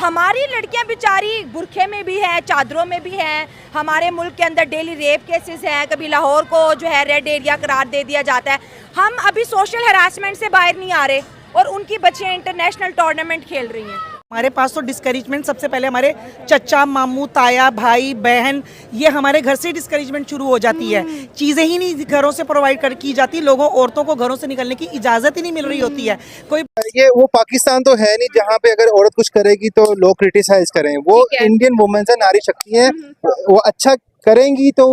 हमारी लड़कियां बेचारी बुरखे में भी हैं, चादरों में भी हैं। हमारे मुल्क के अंदर डेली रेप केसेस हैं, कभी लाहौर को जो है रेड एरिया करार दे दिया जाता है। हम अभी सोशल हरासमेंट से बाहर नहीं आ रहे और उनकी बच्चियां इंटरनेशनल टूर्नामेंट खेल रही हैं। हमारे पास तो डिस्करेजमेंट सबसे पहले हमारे चचा, मामू, ताया, भाई, बहन, ये हमारे घर से डिस्करेजमेंट शुरू हो जाती है। चीज़ें ही नहीं घरों से प्रोवाइड की जाती, लोगों औरतों को घरों से निकलने की इजाज़त ही नहीं मिल रही होती है। कोई ये वो पाकिस्तान तो है नहीं जहाँ पे अगर औरत कुछ करेगी तो लोग क्रिटिसाइज करें। वो इंडियन वुमेन्स है, नारी शक्ति है। वो अच्छा करेंगी तो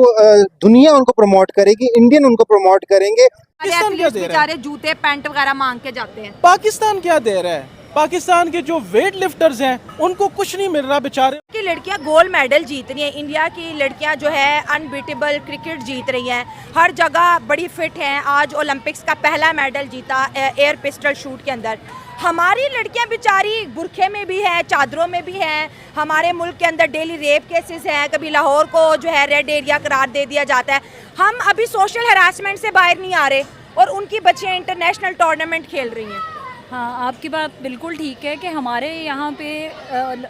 दुनिया उनको प्रमोट करेगी, इंडियन उनको प्रमोट करेंगे। पाकिस्तान क्या दे रहा है? जूते पैंट वगैरह मांग के जाते हैं। पाकिस्तान क्या दे रहा है? पाकिस्तान के जो वेट लिफ्टर्स हैं उनको कुछ नहीं मिल रहा बेचारे। की लड़कियां गोल्ड मेडल जीत रही हैं। इंडिया की लड़कियां जो है अनबीटेबल क्रिकेट जीत रही हैं, हर जगह बड़ी फिट हैं। आज ओलंपिक्स का पहला मेडल जीता एयर पिस्टल शूट के अंदर। हमारी लड़कियां बेचारी बुरखे में भी हैं, चादरों में भी हैं। हमारे मुल्क के अंदर डेली रेप केसेस हैं, कभी लाहौर को जो है रेड एरिया करार दे दिया जाता है। हम अभी सोशल हरासमेंट से बाहर नहीं आ रहे और उनकी बच्चियां इंटरनेशनल टूर्नामेंट खेल रही हैं। हाँ, आपकी बात बिल्कुल ठीक है कि हमारे यहाँ पे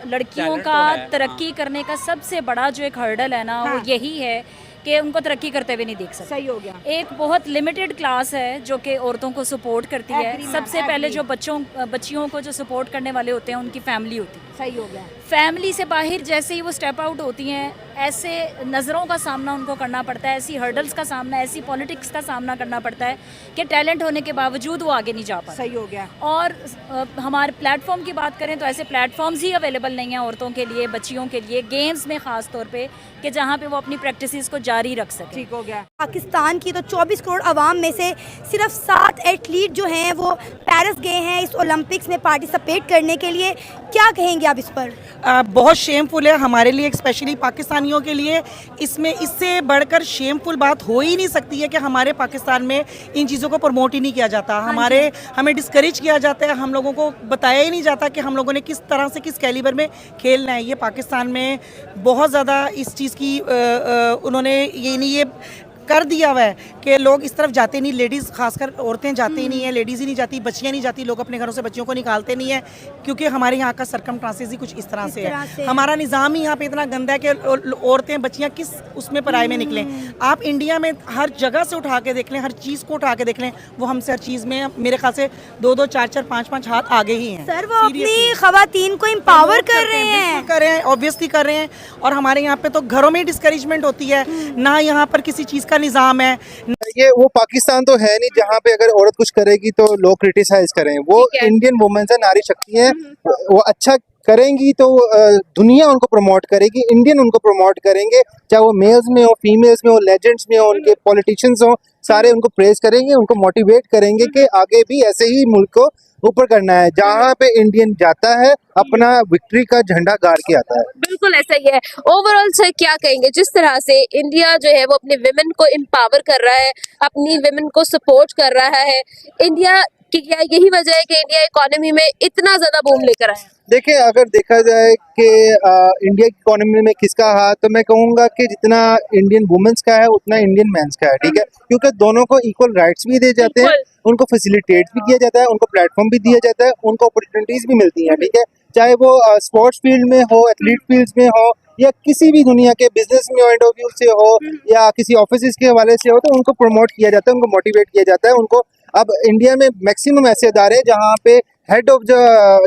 लड़कियों का तरक्की करने का सबसे बड़ा जो एक हर्डल है ना, वो यही है कि उनको तरक्की करते हुए नहीं देख सकते। सही हो गया। एक बहुत लिमिटेड क्लास है जो कि औरतों को सपोर्ट करती है। सबसे पहले जो बच्चियों को जो सपोर्ट करने वाले होते हैं उनकी फैमिली होती है। सही हो गया। फैमिली से बाहर जैसे ही वो स्टेप आउट होती हैं, ऐसे नज़रों का सामना उनको करना पड़ता है, ऐसी हर्डल्स का सामना, ऐसी पॉलिटिक्स का सामना करना पड़ता है कि टैलेंट होने के बावजूद वो आगे नहीं जा पाते। सही हो गया। और हमारे प्लेटफॉर्म की बात करें तो ऐसे प्लेटफॉर्म्स ही अवेलेबल नहीं हैं औरतों के लिए, बच्चियों के लिए, गेम्स में ख़ास तौर पे, कि जहाँ पे वो अपनी प्रैक्टिसेस को जारी रख सकें। ठीक हो गया। पाकिस्तान की तो 24 करोड़ आवाम में से सिर्फ 7 एथलीट जो हैं वो पेरिस गए हैं इस ओलंपिक्स में पार्टिसिपेट करने के लिए। क्या कहेंगे आप इस पर? बहुत शेमफुल है हमारे लिए, स्पेशली पाकिस्तानियों के लिए। इसमें इससे बढ़कर शेमफुल बात हो ही नहीं सकती है कि हमारे पाकिस्तान में इन चीज़ों को प्रमोट ही नहीं किया जाता। हमें डिस्करेज किया जाता है, हम लोगों को बताया ही नहीं जाता कि हम लोगों ने किस तरह से, किस कैलिबर में खेलना है। ये पाकिस्तान में बहुत ज़्यादा इस चीज़ की उन्होंने ये कर दिया हुआ है कि लोग इस तरफ जाते नहीं। लेडीज़ खासकर औरतें जाती ही नहीं है, लेडीज़ ही नहीं जाती, बच्चियाँ नहीं जाती। लोग अपने घरों से बच्चियों को निकालते नहीं है क्योंकि हमारे यहाँ का सरकमस्टांसेस ही कुछ इस तरह से है। हमारा निज़ाम ही यहाँ पे इतना गंदा है कि औरतें बच्चियाँ किस उसमें पराये में निकलें। आप इंडिया में हर जगह से उठा के देख लें, हर चीज़ को उठा के देख लें, वो हमसे हर चीज़ में मेरे ख्याल से 2-2, 4-4, 5-5 हाथ आगे ही हैं। सर, वो अपनी ख़वातीन को एम्पावर कर रहे हैं, ऑब्वियसली कर रहे हैं। और हमारे यहाँ पे तो घरों में डिस्करेजमेंट होती है, ना यहाँ पर किसी चीज़ का निज़ाम है। ये वो पाकिस्तान तो है नहीं जहाँ पे अगर औरत कुछ करेगी तो लोग क्रिटिसाइज करें। वो इंडियन वुमेन्स है, नारी शक्ति है। वो अच्छा करेंगी तो दुनिया उनको प्रमोट करेगी, इंडियन उनको प्रमोट करेंगे। चाहे वो मेल्स में हो, फीमेल्स में हो, लेजेंड्स में हो, उनके पॉलिटिशियंस हो, सारे उनको प्रेज करेंगे, उनको मोटिवेट करेंगे कि आगे भी ऐसे ही मुल्क को ऊपर करना है। जहाँ पे इंडियन जाता है अपना विक्ट्री का झंडा गाड़ के आता है। बिल्कुल ऐसा ही है। ओवरऑल सर क्या कहेंगे, जिस तरह से इंडिया जो है वो अपने विमेन को एम्पावर कर रहा है, अपनी विमेन को सपोर्ट कर रहा है, इंडिया की क्या यही वजह है कि इंडिया इकोनॉमी में इतना ज्यादा बूम लेकर आया? देखिए, अगर देखा जाए कि इंडिया की इकोनॉमी में किसका हाथ, तो मैं कहूँगा कि जितना इंडियन वुमेन्स का है उतना इंडियन मेंस का है। ठीक है, क्योंकि दोनों को इक्वल राइट्स भी दिए जाते हैं, उनको फैसिलिटेट भी किया जाता है, उनको प्लेटफॉर्म भी दिया जाता है, उनको अपॉर्चुनिटीज भी मिलती हैं। ठीक है, चाहे वो स्पोर्ट्स फील्ड में हो, एथलीट फील्ड में हो, या किसी भी दुनिया के बिजनेस पॉइंट ऑफ व्यू से हो, या किसी ऑफिस के हवाले से हो, तो उनको प्रमोट किया जाता है, उनको मोटिवेट किया जाता है। उनको अब इंडिया में मैक्सिमम ऐसे अदारे जहाँ पे हेड ऑफ जो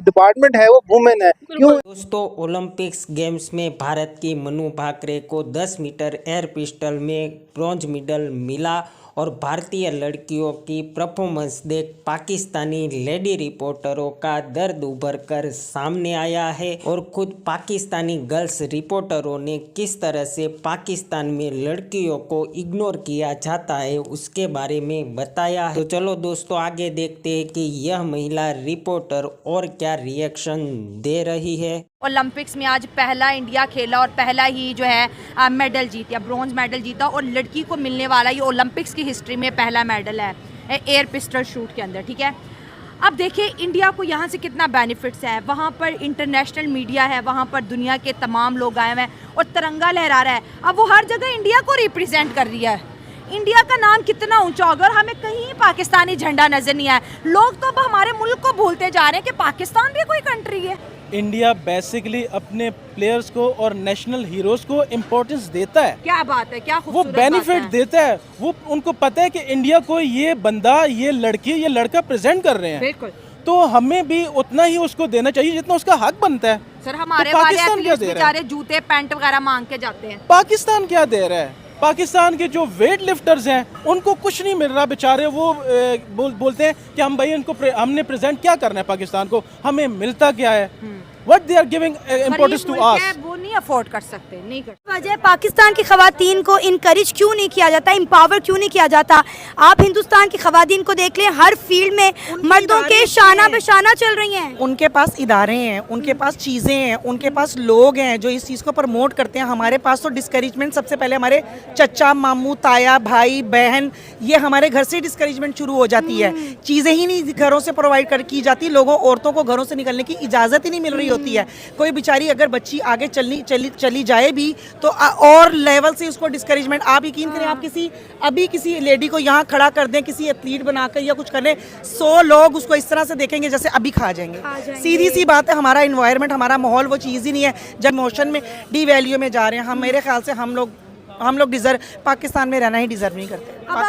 डिपार्टमेंट है वो वुमेन है। क्यों दोस्तों, ओलंपिक्स गेम्स में भारत की मनु भाकरे को 10 मीटर एयर पिस्टल में ब्रॉन्ज मेडल मिला और भारतीय लड़कियों की परफॉर्मेंस देख पाकिस्तानी लेडी रिपोर्टरों का दर्द उभर कर सामने आया है और खुद पाकिस्तानी गर्ल्स रिपोर्टरों ने किस तरह से पाकिस्तान में लड़कियों को इग्नोर किया जाता है उसके बारे में बताया है। तो चलो दोस्तों, आगे देखते हैं कि यह महिला रिपोर्टर और क्या रिएक्शन दे रही है। ओलंपिक्स में आज पहला इंडिया खेला और पहला ही जो है मेडल जीता, ब्रॉन्ज मेडल जीता, और लड़की को मिलने वाला ये ओलंपिक्स की हिस्ट्री में पहला मेडल है एयर पिस्टल शूट के अंदर। ठीक है, अब देखिए इंडिया को यहाँ से कितना बेनिफिट्स है। वहाँ पर इंटरनेशनल मीडिया है, वहाँ पर दुनिया के तमाम लोग आए हुए हैं और तिरंगा लहरा रहा है। अब वो हर जगह इंडिया को रिप्रेजेंट कर रही है। इंडिया का नाम कितना ऊंचा होगा और हमें कहीं पाकिस्तानी झंडा नजर नहीं आया। लोग तो अब हमारे मुल्क को भूलते जा रहे हैं कि पाकिस्तान भी कोई कंट्री है। इंडिया बेसिकली अपने प्लेयर्स को और नेशनल हीरोज को इम्पोर्टेंस देता है, क्या बात है, क्या वो खूबसूरत बेनिफिट बात है। देता है। वो उनको पता है कि इंडिया को ये बंदा, ये लड़की, ये लड़का प्रेजेंट कर रहे हैं, बिल्कुल तो हमें भी उतना ही उसको देना चाहिए जितना उसका हक बनता है। सर, हमारे तो वाले पाकिस्तान क्या एथलीट्स दे रहा है? बेचारे जूते पैंट वगैरह मांग के जाते हैं। पाकिस्तान क्या दे रहा है? पाकिस्तान के जो वेट लिफ्टर्स हैं उनको कुछ नहीं मिल रहा बेचारे। वो बोलते हैं कि हम भाई हमने प्रेजेंट क्या करना है पाकिस्तान को, हमें मिलता क्या है? What they are giving importance to गरीब मुल्क अस। है, वो नहीं अफोर्ड कर सकते, नहीं कर वजह पाकिस्तान की खवातीन को इनकरेज क्यों नहीं किया जाता, एम्पावर क्यों नहीं किया जाता? आप हिंदुस्तान की खवातीन को देख लें, हर फील्ड में मर्दों के शाना बशाना चल रही हैं। उनके पास इदारे हैं, उनके पास चीज़ें हैं, उनके पास लोग हैं जो इस चीज़ को प्रमोट करते हैं। हमारे पास तो डिस्करेजमेंट सबसे पहले हमारे चचा, मामू, ताया, भाई, बहन, ये हमारे घर से डिस्करेजमेंट शुरू हो जाती है। चीज़ें ही नहीं घरों से प्रोवाइड की जाती, लोगों औरतों को घरों से निकलने की इजाज़त ही नहीं मिल रही होती है। कोई बेचारी अगर बच्ची आगे चली जाए भी तो और लेवल से उसको डिस्करेजमेंट। आप यकीन करें, आप किसी लेडी को यहाँ खड़ा कर दें, किसी एथलीट बनाकर या कुछ कर लें, 100 लोग उसको इस तरह से देखेंगे जैसे अभी खा जाएंगे। सीधी सी बात है, हमारा इन्वायरमेंट, हमारा माहौल वो चीज़ ही नहीं है। जब इमोशन में डिवैल्यू में जा रहे हैं हम, मेरे ख्याल से हम लोग डिजर्व, पाकिस्तान में रहना ही डिजर्व नहीं करते।